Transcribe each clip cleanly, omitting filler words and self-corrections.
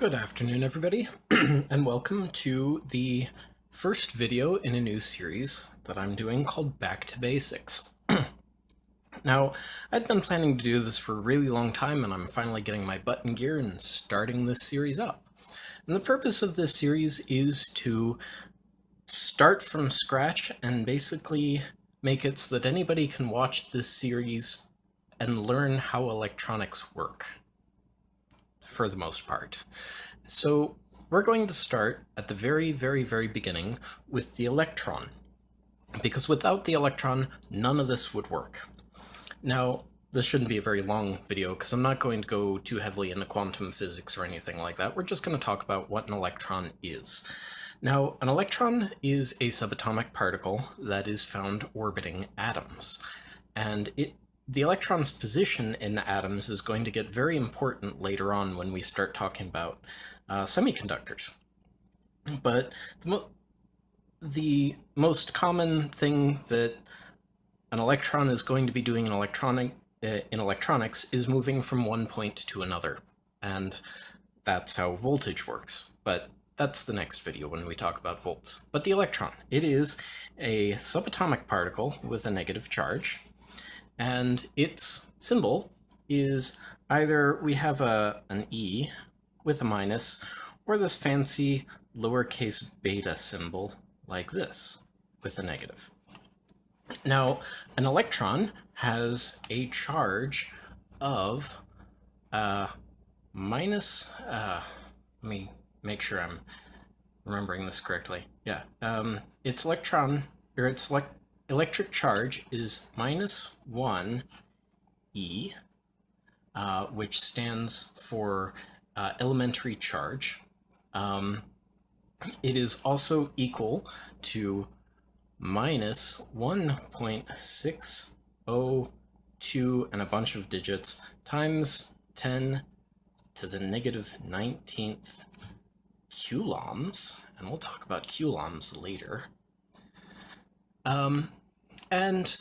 Good afternoon, everybody, and welcome to the first video in a new series that I'm doing called Back to Basics. Now, I'd been planning to do this for a really long time, and I'm finally getting my butt in gear and starting this series up. And the purpose of this series is to start from scratch and basically make it so that anybody can watch this series and learn how electronics work, for the most part. So we're going to start at the very beginning with the electron, because without the electron, none of this would work. Now, this shouldn't be a very long video because I'm not going to go too heavily into quantum physics or anything like that. We're just going to talk about what an electron is. Now, an electron is a subatomic particle that is found orbiting atoms, and the electron's position in atoms is going to get very important later on when we start talking about semiconductors. But the most common thing that an electron is going to be doing in electronics is moving from one point to another, and that's how voltage works. But that's the next video when we talk about volts. But the electron, it is a subatomic particle with a negative charge. And its symbol is either we have an E with a minus, or this fancy lowercase beta symbol like this with a negative. Now, an electron has a charge of minus, let me make sure I'm remembering this correctly. Yeah, its electric charge is minus 1 E, which stands for elementary charge. It is also equal to minus 1.602 and a bunch of digits times 10 to the negative 19th coulombs, and we'll talk about coulombs later. And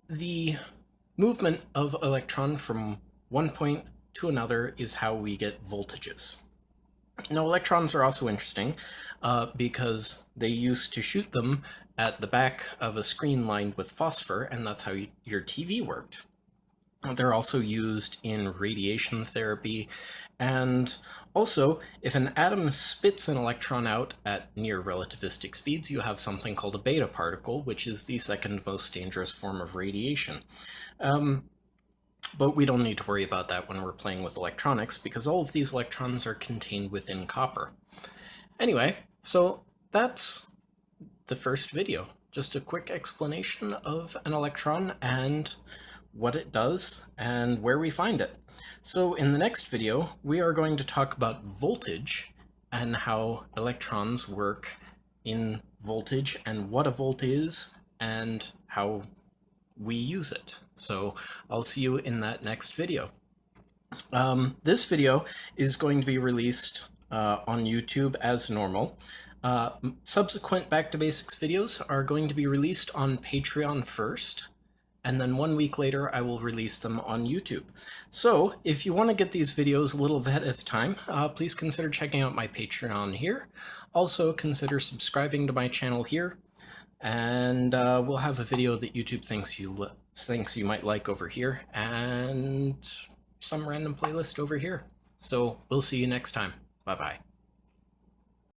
the movement of electron from one point to another is how we get voltages. Now, electrons are also interesting because they used to shoot them at the back of a screen lined with phosphor, and that's how your TV worked. They're also used in radiation therapy, and also, if an atom spits an electron out at near relativistic speeds, you have something called a beta particle, which is the second most dangerous form of radiation. But we don't need to worry about that when we're playing with electronics, because all of these electrons are contained within copper. Anyway, so that's the first video. Just a quick explanation of an electron and what it does and where we find it. So in the next video, we are going to talk about voltage and how electrons work in voltage and what a volt is and how we use it. So I'll see you in that next video. This video is going to be released on YouTube as normal. Subsequent Back to Basics videos are going to be released on Patreon first, and then 1 week later I will release them on YouTube. So if you want to get these videos a little ahead of time, please consider checking out my Patreon here. Also consider subscribing to my channel here, and we'll have a video that YouTube thinks you might like over here, and some random playlist over here. So we'll see you next time. Bye-bye.